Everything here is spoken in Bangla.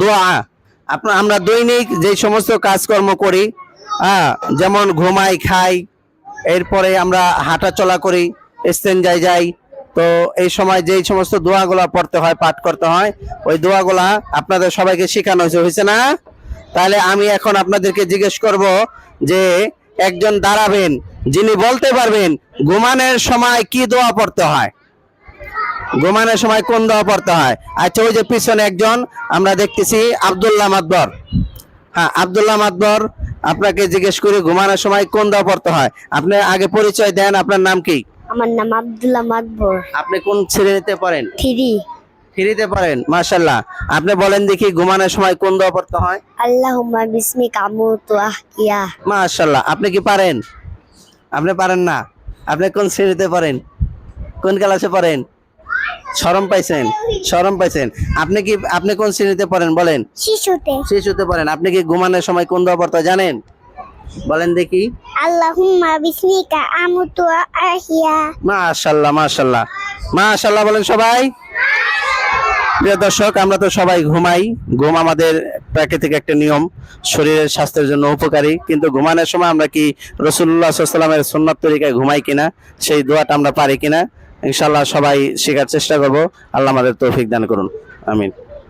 দোয়া। আমরা দৈনিক যে সমস্ত কাজকর্ম করি, যেমন ঘুমাই, খাই, এরপরে আমরা হাঁটা চলা করি, ইস্তেঞ্জায় যাই, তো এই সময় যেই সমস্ত দোয়াগুলা পড়তে হয়, পাঠ করতে হয়, ওই দোয়াগুলা আপনাদের সবাইকে শেখানো হয়েছে না? তাহলে আমি এখন আপনাদেরকে জিজ্ঞেস করব যে একজন দাঁড়াবেন যিনি বলতে পারবেন ঘুমানোর সময় কি দোয়া পড়তে হয়, ঘুমানোর সময় কোন দোয়া পড়তে হয়। আচ্ছা, ওই যে পিছনে একজন আমরা দেখতেছি আব্দুল্লাহ মাদবর। হ্যাঁ, আব্দুল্লাহ মাদবর, আপনাকে জিজ্ঞেস করি ঘুমানোর সময় কোন দোয়া পড়তে হয়। আপনি আগে পরিচয় দেন, আপনার নাম কি? আমার নাম আব্দুল্লাহ মাদবর। আপনি কোন শ্রেণীতে পড়েন? থ্রিতে পড়েন, মাশাআল্লাহ। আপনি বলেন দেখি ঘুমানোর সময় কোন দোয়া পড়তে হয়? আল্লাহুম্মা বিসমিকা আমুতু আহইয়া। মাশাআল্লাহ। আপনি কি পারেন? আপনি পারেন না? আপনি কোন শ্রেণীতে পড়েন? কোন ক্লাসে পড়েন? শরম পাইছেন? শরম পাইছেন? আপনি কোন শ্রেণীতে পড়েন বলেন? শিশুতে পড়েন। আপনি কি ঘুমানোর সময় কোন দোয়া পড়তে জানেন? বলেন দেখি। আল্লাহুম্মা বিসমিকা আমুতু আহইয়া। মাশাআল্লাহ, মাশাআল্লাহ, মাশাআল্লাহ বলেন সবাই। প্রিয় দর্শক, আমরা তো সবাই ঘুমাই। ঘুম আমাদের প্রাকৃতিক একটা নিয়ম, শরীরের স্বাস্থ্যের জন্য উপকারী। কিন্তু ঘুমানোর সময় আমরা কি রাসূলুল্লাহ সাল্লাল্লাহু আলাইহি ওয়াসাল্লামের সুন্নাত তরিকায় ঘুমাই কিনা, সেই দোয়াটা আমরা পারি কিনা, ইনশাআল্লাহ সবাই শেখার চেষ্টা করব। আল্লাহ আমাদের তৌফিক দান করুন, আমিন।